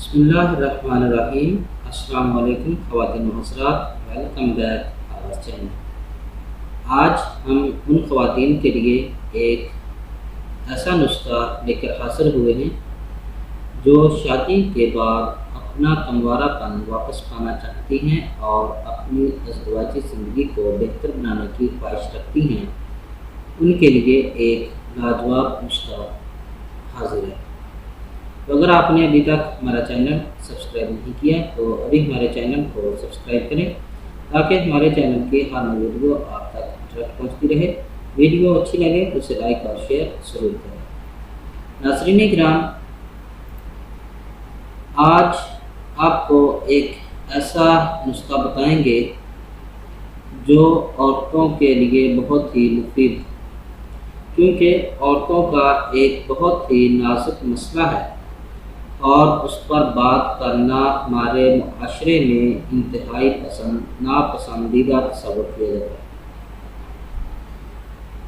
بسم اللہ الرحمن الرحیم۔ السلام علیکم خواتین و حضرات، ویلکم بیک آور چینل۔ آج ہم ان خواتین کے لیے ایک ایسا نسخہ لے کر حاضر ہوئے ہیں جو شادی کے بعد اپنا کموارہ پن واپس پانا چاہتی ہیں اور اپنی ازدواجی زندگی کو بہتر بنانے کی خواہش رکھتی ہیں۔ ان کے لیے ایک لاجواب نسخہ حاضر ہے۔ تو اگر آپ نے ابھی تک ہمارا چینل سبسکرائب نہیں کیا تو ابھی ہمارے چینل کو سبسکرائب کریں تاکہ ہمارے چینل کی ہر نئی ویڈیو آپ تک ڈائریکٹ پہنچتی رہے۔ ویڈیو اچھی لگے تو اسے لائک اور شیئر ضرور کریں۔ ناظرین کرام، آج آپ کو ایک ایسا نسخہ بتائیں گے جو عورتوں کے لیے بہت ہی مفید ہے، کیونکہ عورتوں کا ایک بہت ہی نازک مسئلہ ہے اور اس پر بات کرنا ہمارے معاشرے میں انتہائی ناپسندیدہ تصور کیا جاتا ہے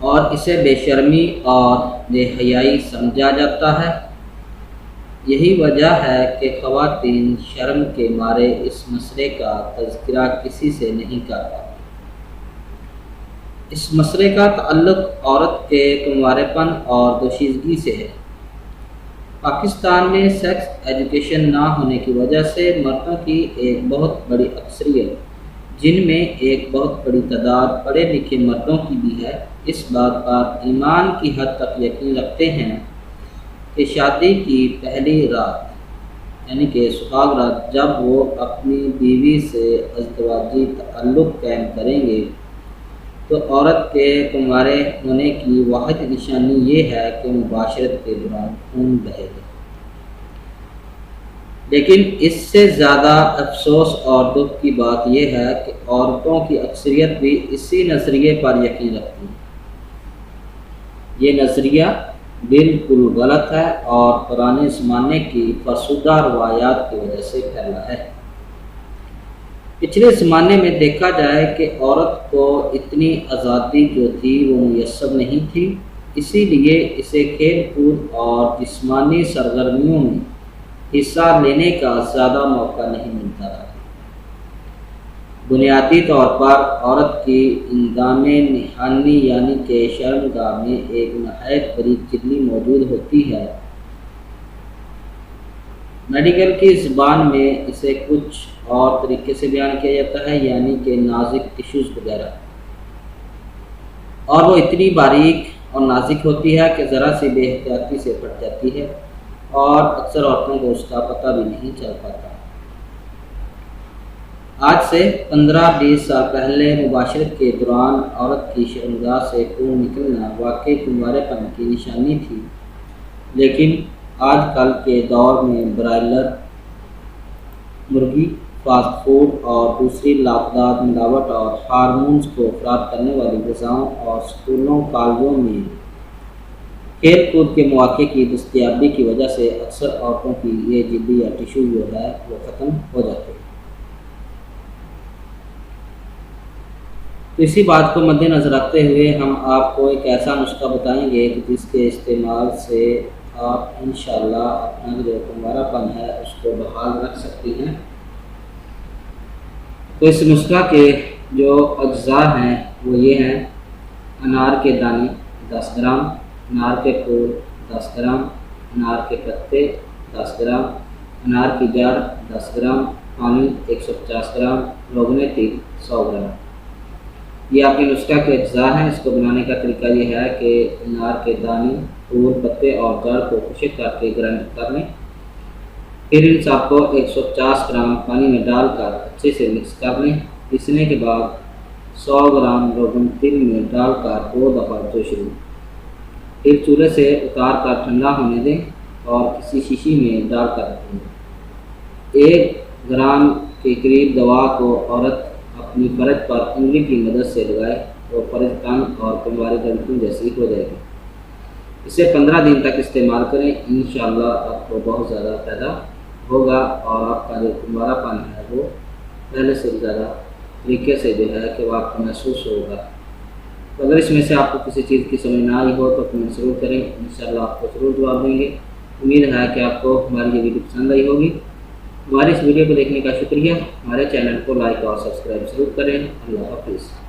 اور اسے بے شرمی اور بے حیائی سمجھا جاتا ہے۔ یہی وجہ ہے کہ خواتین شرم کے مارے اس مسئلے کا تذکرہ کسی سے نہیں کر پاتی۔ اس مسئلے کا تعلق عورت کے کنوارے پن اور دوشیزگی سے ہے۔ پاکستان میں سیکس ایجوکیشن نہ ہونے کی وجہ سے مردوں کی ایک بہت بڑی اکثریت، جن میں ایک بہت بڑی تعداد پڑھے لکھے مردوں کی بھی ہے، اس بات پر ایمان کی حد تک یقین رکھتے ہیں کہ شادی کی پہلی رات یعنی کہ سہاگ رات جب وہ اپنی بیوی سے ازدواجی تعلق قائم کریں گے تو عورت کے کنوارے ہونے کی واحد نشانی یہ ہے کہ مباشرت کے دوران خون بہے گا۔ لیکن اس سے زیادہ افسوس اور دکھ کی بات یہ ہے کہ عورتوں کی اکثریت بھی اسی نظریے پر یقین رکھتی ہے۔ یہ نظریہ بالکل غلط ہے اور پرانے زمانے کی فرسودہ روایات کی وجہ سے پھیلا ہے۔ پچھلے زمانے میں دیکھا جائے کہ عورت کو اتنی آزادی جو تھی وہ میسر نہیں تھی، اسی لیے اسے کھیل کود اور جسمانی سرگرمیوں میں حصہ لینے کا زیادہ موقع نہیں ملتا تھا۔ بنیادی طور پر عورت کی اندام نہانی یعنی کہ شرمگاہ میں ایک نہایت بڑی چلی موجود ہوتی ہے۔ میڈیکل کی زبان میں اسے کچھ اور طریقے سے بیان کیا جاتا ہے، یعنی کہ نازک ٹشوز وغیرہ، اور وہ اتنی باریک اور نازک ہوتی ہے کہ ذرا سی بے احتیاطی سے پھٹ جاتی ہے اور اکثر عورتوں کو اس کا پتہ بھی نہیں چل پاتا۔ آج سے 15-20 سال پہلے مباشرت کے دوران عورت کی شرمگاہ سے خون نکلنا واقعی کنوارے پن کی نشانی تھی، لیکن آج کل کے دور میں برائلر مرغی، فاسٹ فوڈ اور دوسری لابدار ملاوٹ اور ہارمونز کو خراب کرنے والی غذاؤں اور اسکولوں کالجوں میں کھیل کود کے مواقع کی دستیابی کی وجہ سے اکثر عورتوں کی یہ جلدی یا ٹشو جو ہے وہ ختم ہو جاتے ہیں۔ تو اسی بات کو مد نظر رکھتے ہوئے ہم آپ کو ایک ایسا نسخہ بتائیں گے کہ جس کے استعمال سے آپ انشاءاللہ اپنا جو کنوارہ پن ہے اس کو بحال رکھ سکتی ہیں۔ تو اس نسخہ کے جو اجزاء ہیں وہ یہ ہیں: انار کے دانے 10 گرام، انار کے پھول 10 گرام، انار کے پتے 10 گرام، انار کی جڑ 10 گرام، پانی 150 گرام، روغن تیل 100 گرام۔ یہ آپ کے نسخہ کے اجزاء ہیں۔ اس کو بنانے کا طریقہ یہ ہے کہ انار کے دانے، پھول، پتے اور جڑ کو خشک کر کے گرائنڈ کر لیں، پھر ان سب کو 150 گرام پانی میں ڈال کر اچھے سے مکس کر لیں۔ پیسنے کے بعد 100 گرام روغن تیل میں ڈال کر 2 دفعہ جوش لیں، پھر چولہے سے اتار کر ٹھنڈا ہونے دیں اور کسی شیشی میں ڈال کر رکھیں۔ 1 گرام کے قریب دوا کو عورت اپنی فرج پر انگلی کی مدد سے لگائے تو فرج تنگ اور کنواری گھنٹی جیسی ہو جائے گی۔ اسے 15 دن تک استعمال کریں، انشاءاللہ آپ کو بہت زیادہ فائدہ ہوگا اور آپ کا جو کنوارہ پن ہے وہ پہلے سے زیادہ طریقے سے جو ہے کہ وہ آپ کو محسوس ہوگا۔ تو اگر اس میں سے آپ کو کسی چیز کی سمجھ نہ آئی ہو تو کمنٹ ضرور کریں، انشاءاللہ آپ کو ضرور جواب دیں گے۔ امید ہے کہ آپ کو ہماری یہ ویڈیو پسند آئی ہوگی۔ ہماری اس ویڈیو کو دیکھنے کا شکریہ. ہمارے چینل کو لائک اور سبسکرائب ضرور کریں. اللہ حافظ.